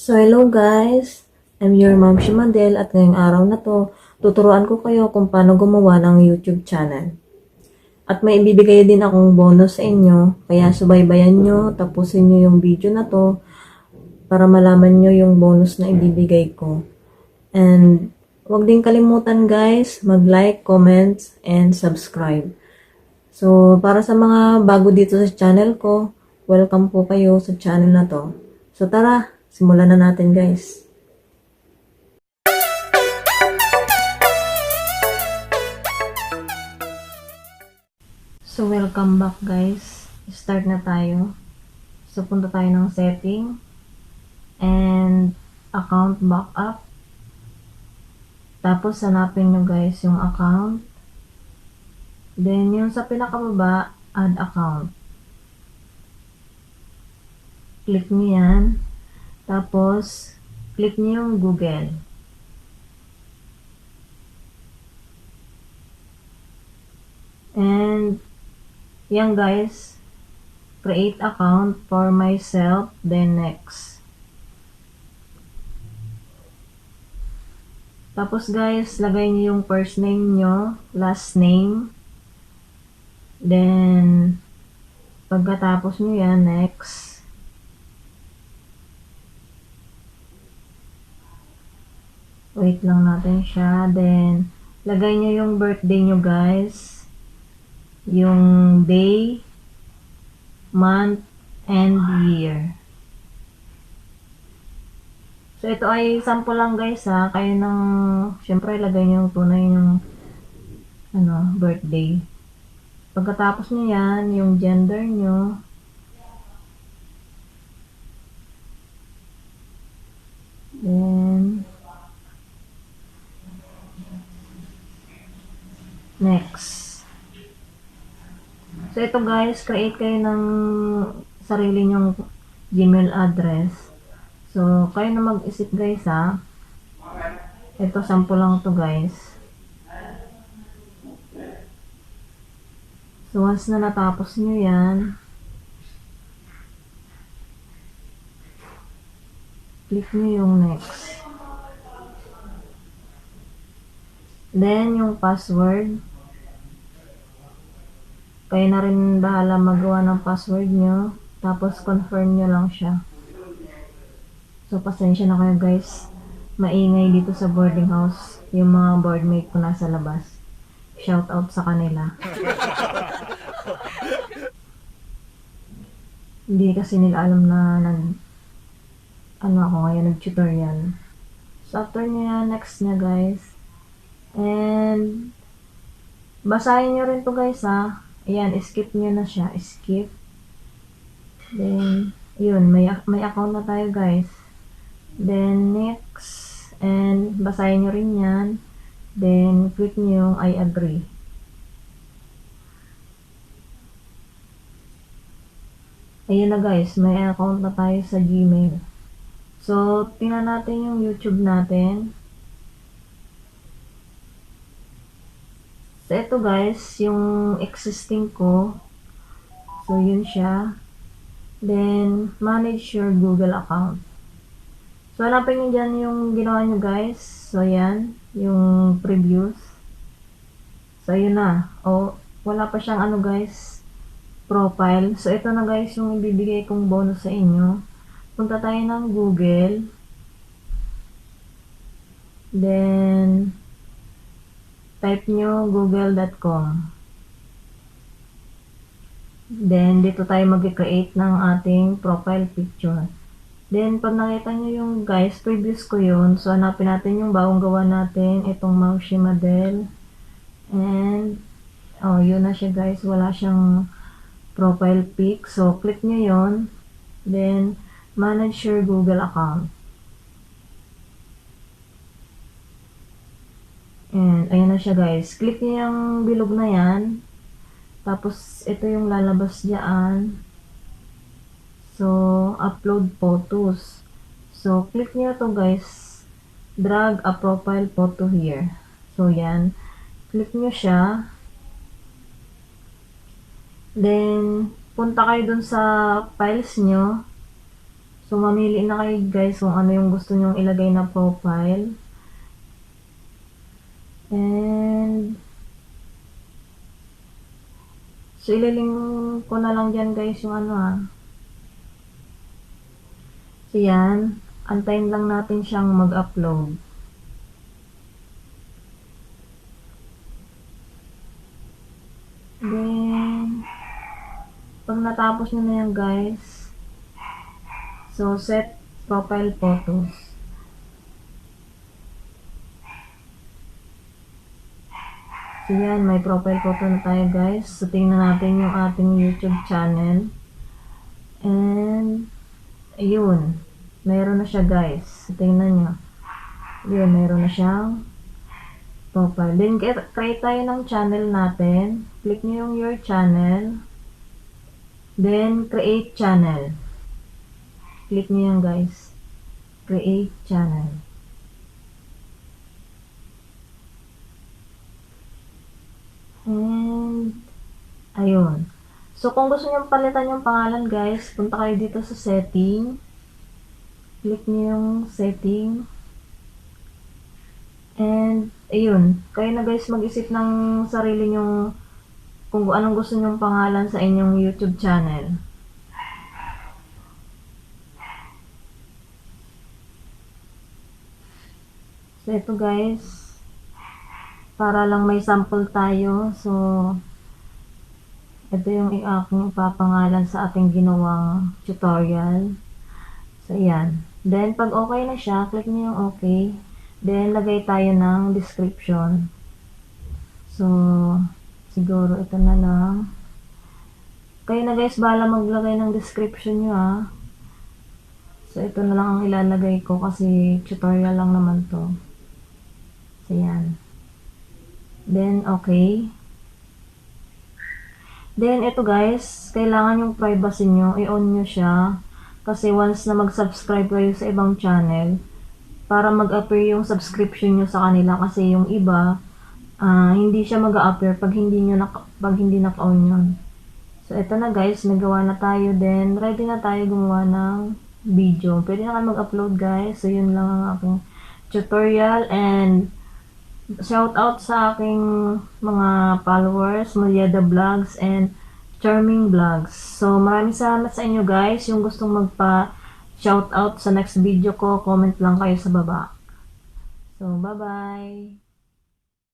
So, hello guys! I'm your mom Shimadel at ngayong araw na to, tuturuan ko kayo kung paano gumawa ng YouTube channel. At may ibibigay din akong bonus sa inyo, kaya subaybayan nyo, tapusin nyo yung video na to para malaman nyo yung bonus na ibibigay ko. And huwag din kalimutan guys, mag-like, comment, and subscribe. So, para sa mga bago dito sa channel ko, welcome po kayo sa channel na to. So, tara! Simulan na natin guys. So welcome back guys. Start na tayo. So punta tayo ng setting and account backup. Tapos hanapin nyo guys yung account. Then yung sa pinakababa, add account. Click nyo yan. Tapos, click niyo yung Google. And, yan guys, create account for myself, then next. Tapos guys, lagay niyo yung first name nyo, last name. Then, pagkatapos nyo yan, next. Wait lang natin siya. Then, lagay nyo yung birthday nyo guys. Yung day, month, and year. So, ito ay sample lang guys ha. Kayo nang, syempre, lagay nyo yung tunay yung birthday. Pagkatapos nyo yan, yung gender nyo. Then, next. So, ito guys, create kayo ng sarili nyong Gmail address. So, kayo na mag-isip guys ha. Ito, sample lang to guys. So, once na natapos nyo yan, click nyo yung next. Then, yung password. Kayo na rin bahala magawa ng password nyo. Tapos, confirm nyo lang siya. So, pasensya na kayo guys. Maingay dito sa boarding house. Yung mga boardmate ko nasa labas. Shout out sa kanila. Hindi kasi nila alam na ako ngayon, nag-tutorial. So, after niya, next niya guys. And, basahin nyo rin to guys ha. Ayan, skip nyo na siya. Skip. Then, yun, may account na tayo guys. Then, next. And, basahin nyo rin yan. Then, click nyo yung I agree. Ayun na guys, may account na tayo sa Gmail. So, tingnan natin yung YouTube natin. So, ito guys, yung existing ko. So, yun siya. Then, manage your Google account. So, hanapin nyo dyan yung ginawa nyo guys. So, yan. Yung previews. So, yun na. Wala pa siyang guys, profile. So, ito na guys yung ibibigay kong bonus sa inyo. Punta tayo ng Google. Then, type nyo google.com. Then, dito tayo mag-create ng ating profile picture. Then, pag nakita nyo yung guys, previous ko yun. So, hanapin natin yung bagong gawa natin. Itong Ma'am Shimadel. And, yun na siya guys. Wala siyang profile pic. So, click nyo yun. Then, manage your Google account. And, ayan na siya guys. Click nyo yung bilog na yan. Tapos, ito yung lalabas dyan. So, upload photos. So, click nyo to guys. Drag a profile photo here. So, yan. Click nyo siya. Then, punta kayo dun sa files nyo. So, mamili na kayo guys kung ano yung gusto nyong ilagay na profile. And, so, ililink ko na lang dyan guys yung ano So, yan. Antayin lang natin siyang mag-upload. Then, pag natapos nyo na yan guys, so, set profile photos. So, yan. May profile photo na tayo guys. So, tingnan natin yung ating YouTube channel. And, ayun. Meron na siya guys. So, tingnan nyo. Ayun, meron na siyang profile. Then, create tayo ng channel natin. Click nyo yung your channel. Then, create channel. Click nyo yan guys. Create channel. And, ayun. So, kung gusto nyo palitan yung pangalan guys, punta kayo dito sa setting. Click nyo yung setting. And, ayun. Kayo na guys mag-isip ng sarili nyo kung anong gusto nyong pangalan sa inyong YouTube channel. So, ito guys. Para lang may sample tayo. So, ito yung aking ipapangalan sa ating ginawang tutorial. So, ayan. Then, pag okay na siya, click nyo yung okay. Then, lagay tayo ng description. So, siguro ito na lang. Kayo na guys, bahala maglagay ng description nyo So, ito na lang ang ilalagay ko kasi tutorial lang naman to. So, yan. Then, okay. Then, ito guys, kailangan yung privacy nyo, i-on nyo siya. Kasi once na mag-subscribe kayo sa ibang channel, para mag-appear yung subscription nyo sa kanila. Kasi yung iba, hindi siya mag-appear pag hindi naka-on yun. So, ito na guys, nagawa na tayo. Then, ready na tayo gumawa ng video. Pwede na kayo mag-upload guys. So, yun lang ang aking tutorial. And, shout out sa aking mga followers, Mulyeda Vlogs and Charming Vlogs. So, maraming salamat sa inyo guys. Yung gustong magpa-shout out sa next video ko, comment lang kayo sa baba. So, bye-bye!